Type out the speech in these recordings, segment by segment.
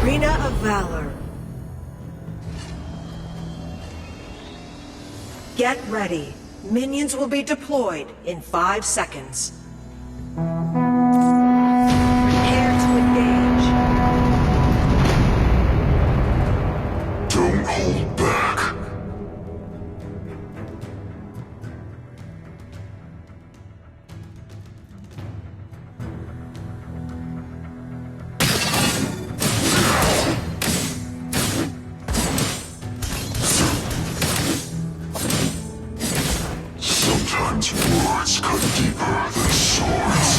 Arena of Valor. Get ready. Minions will be deployed in 5 seconds. Prepare to engage. Don't hold back. Sometimes words cut deeper than swords.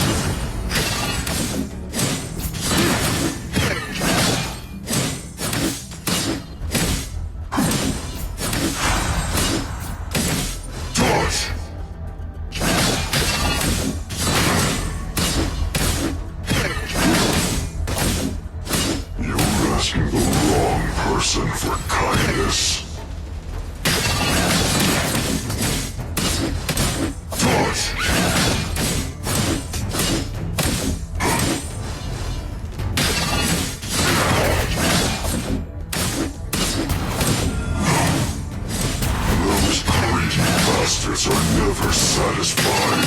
Dodge! You're asking the wrong person for kindness. Dodge! Those greedy bastards are never satisfied.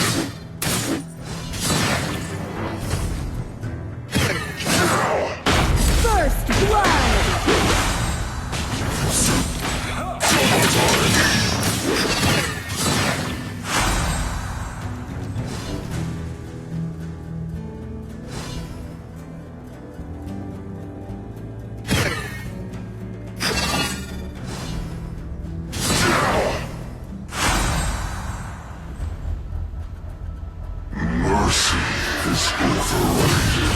First blood! Mercy is overrated.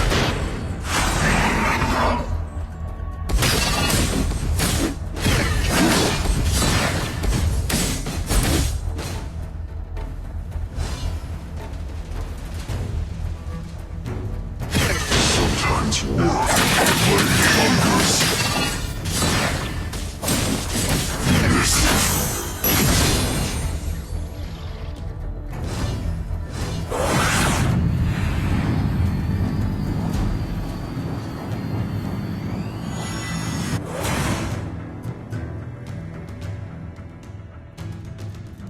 Sometimes work play hungers.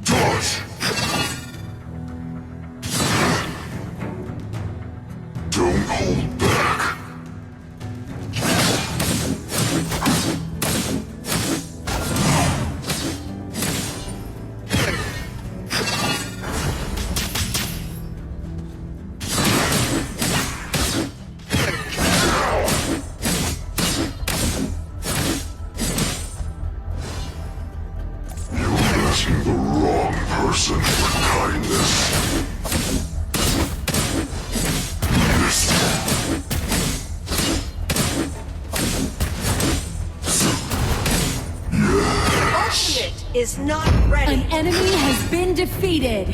Dodge! Don't hold back. You're asking the wrong person for kindness. Ultimate is not ready. An enemy has been defeated.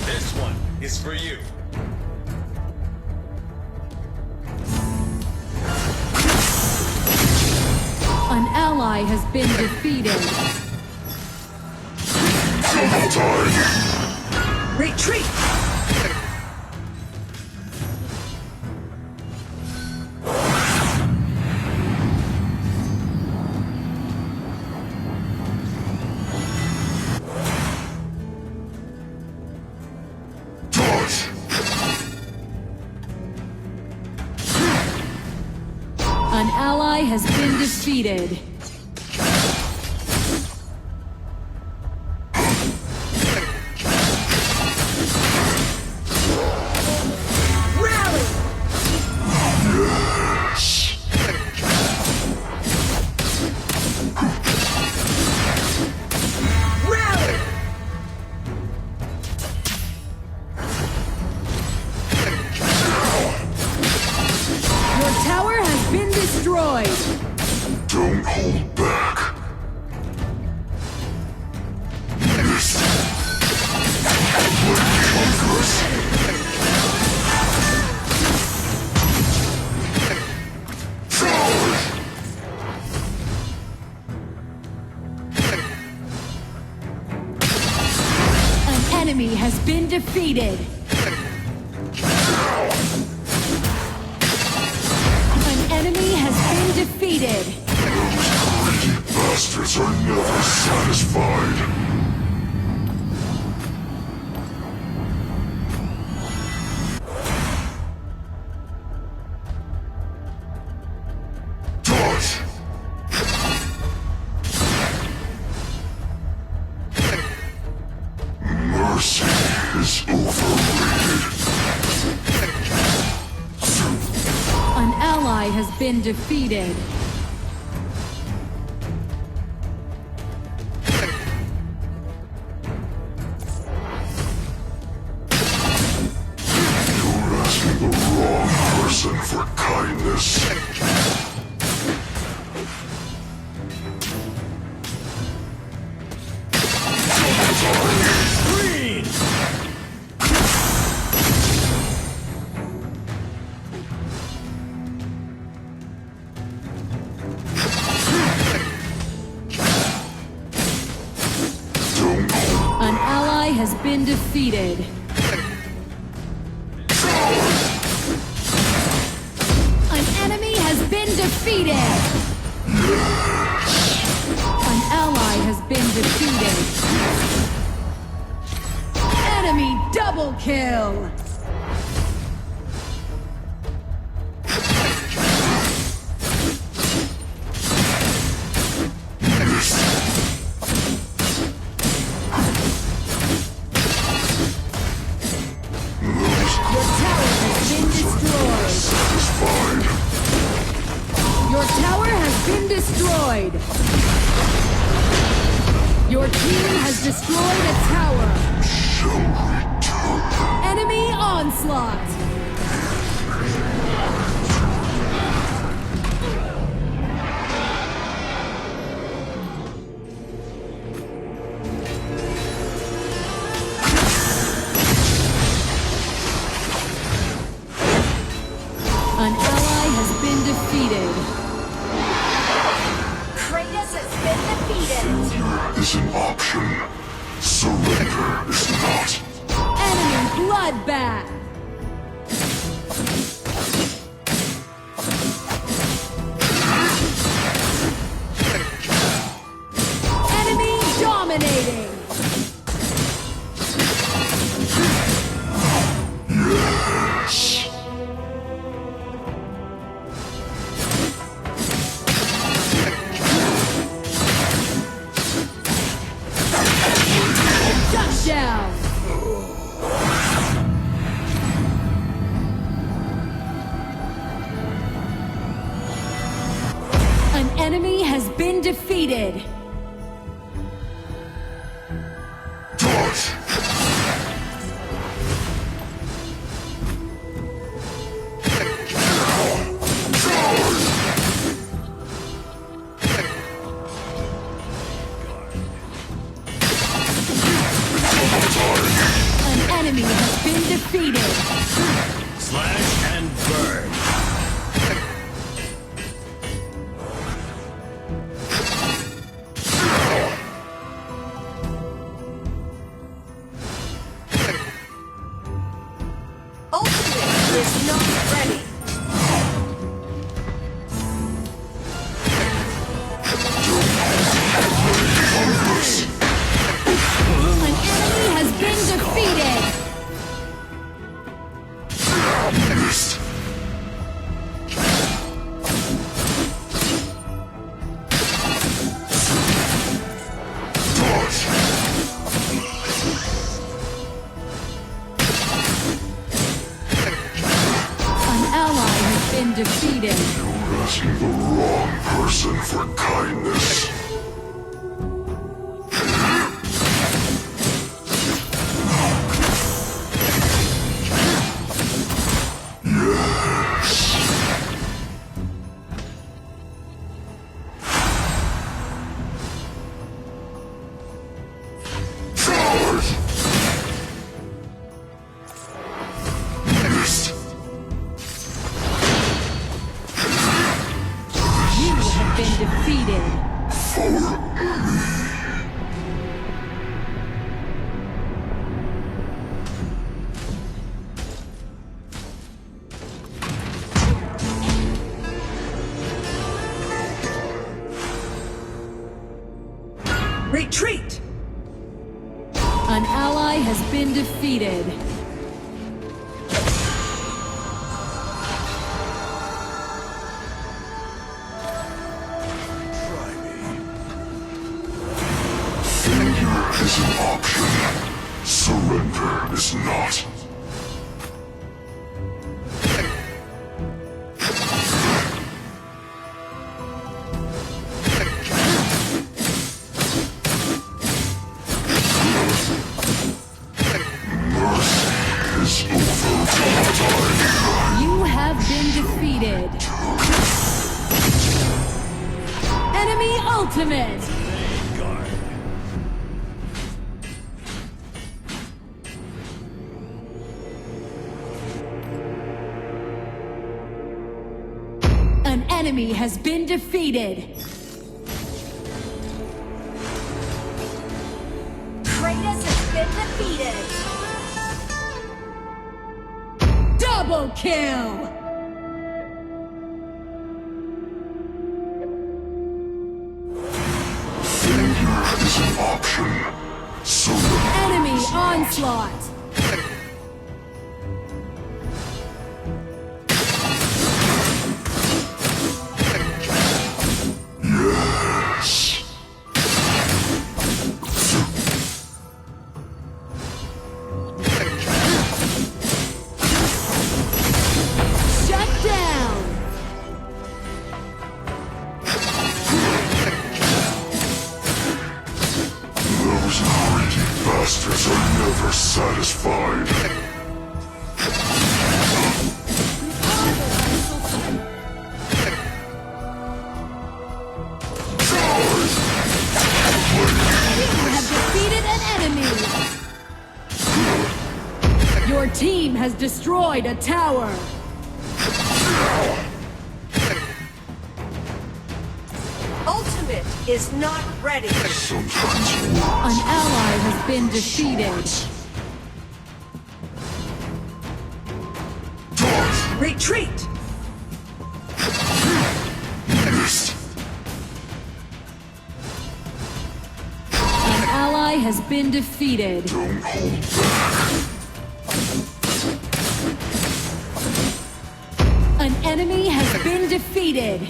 This one is for you. An ally has been defeated. Double time! Retreat! Dodge! An ally has been defeated. Rally! Yes! Rally! Your tower has been destroyed. Don't hold back. This play hungers. Charge! An enemy has been defeated. An enemy has has been defeated. Bastards are never satisfied. Dodge! Mercy is overrated. An ally has been defeated. You're asking the wrong person for kindness. Green! An ally has been defeated. An enemy has been defeated. An ally has been defeated. Enemy double kill. Your tower has been destroyed. Your team has destroyed a tower. Enemy onslaught. An ally has been defeated. Kratos has been defeated. Failure is an option. Surrender is not. Enemy bloodbath. Enemy dominating. Yes. Shut down. An enemy has been defeated. Dodge! An enemy has been defeated. Slash and burn. Ultimate is not ready. An enemy has been defeated. Missed. Retreat! An ally has been defeated. Failure is an option. Surrender is not. You have been defeated. Enemy ultimate. Guard. An enemy has been defeated. Kratos has been defeated. Double kill. Failure is an option. Surrender. Enemy onslaught. Yes. Shut down. Those greedy bastards are never satisfied. You have defeated an enemy. Your team has destroyed a tower. Ultimate is not ready. Sometimes An words ally has been defeated. dodge Retreat! missed. An ally has been defeated. Don't hold back. An enemy has been defeated.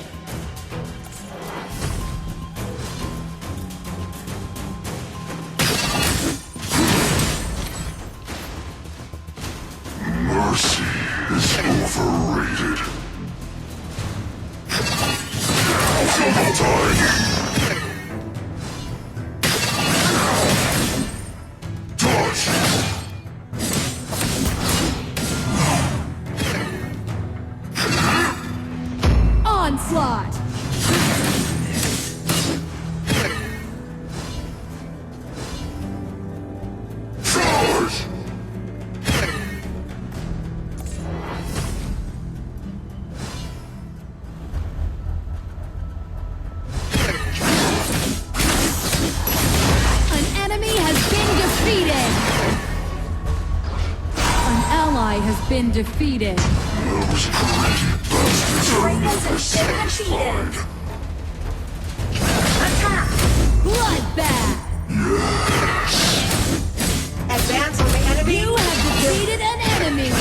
Mercy is overrated. Double time. Dodge. Onslaught. Charge. An enemy has been defeated. An ally has been defeated. Those greedy bastards are Kratos never has been defeated. satisfied. Attack! Bloodbath. Advance on the enemy. You have defeated an enemy.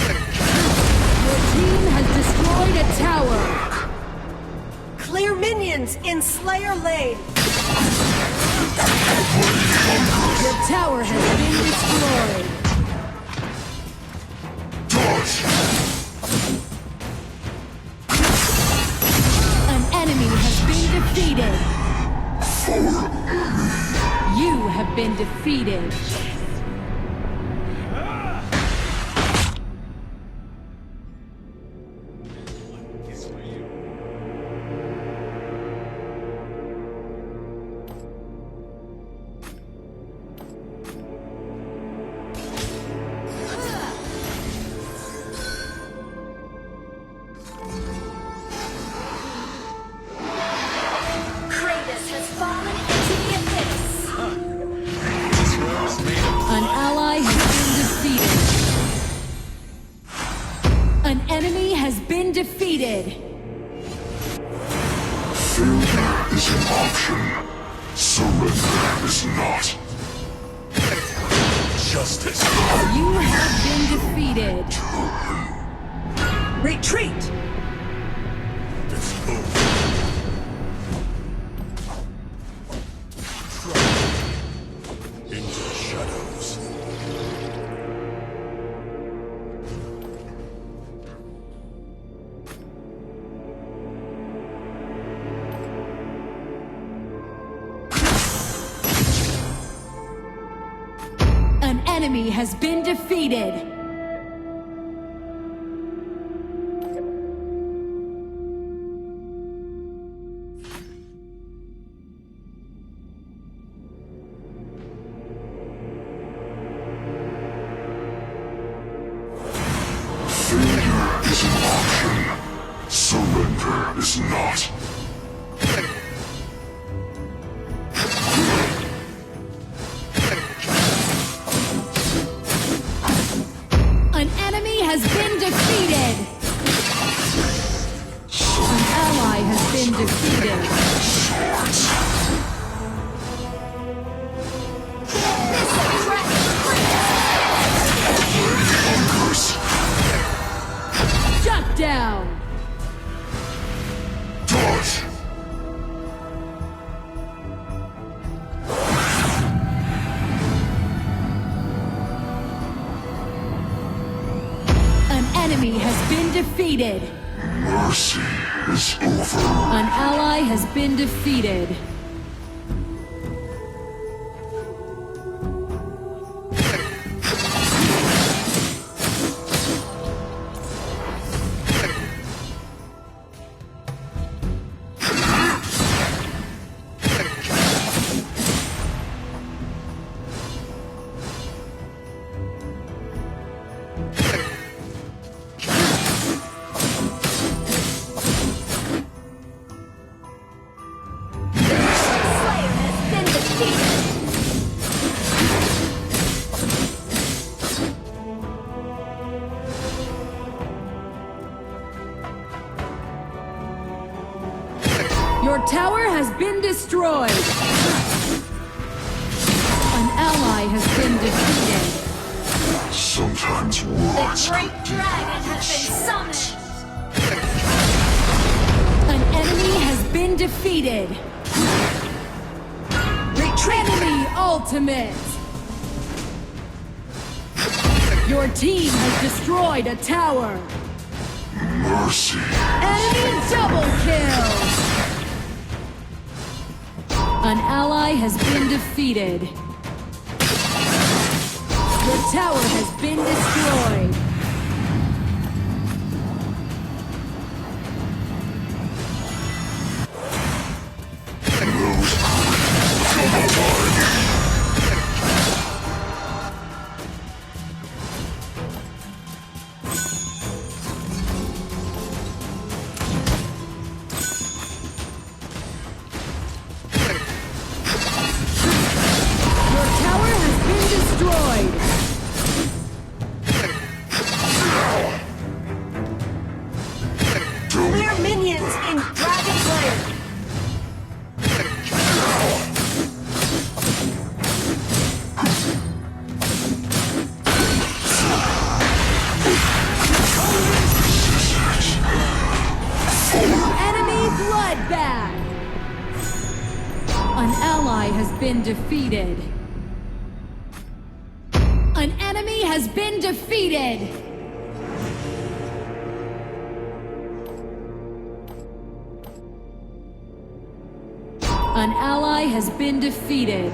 Your team has destroyed a tower. Clear minions in Slayer Lane. Your tower has been destroyed. Dodge. An enemy has been defeated. You have been defeated. Kratos has fallen into the abyss. This world's made of defeated. Failure is an option. Surrender is not. Justice. You have been defeated. Retreat! It's over. Into the shadows. An enemy has been defeated. Failure is an option. Surrender is not. An enemy has been defeated. An ally has been defeated. Shut down. Dodge. An enemy has been defeated. Mercy is over. An ally has been defeated. Slayer has been defeated. Your tower has been destroyed. An ally has been defeated. Sometimes The words great dragon has been summoned. An enemy has been defeated. Enemy ultimate. Your team has destroyed a tower. mercy. Enemy double kill. An ally has been defeated. Your tower has been destroyed. Your tower has been destroyed. Clear minions in Dragon Slayer. Enemy bloodbath. An ally has been defeated. An enemy has been defeated. An ally has been defeated.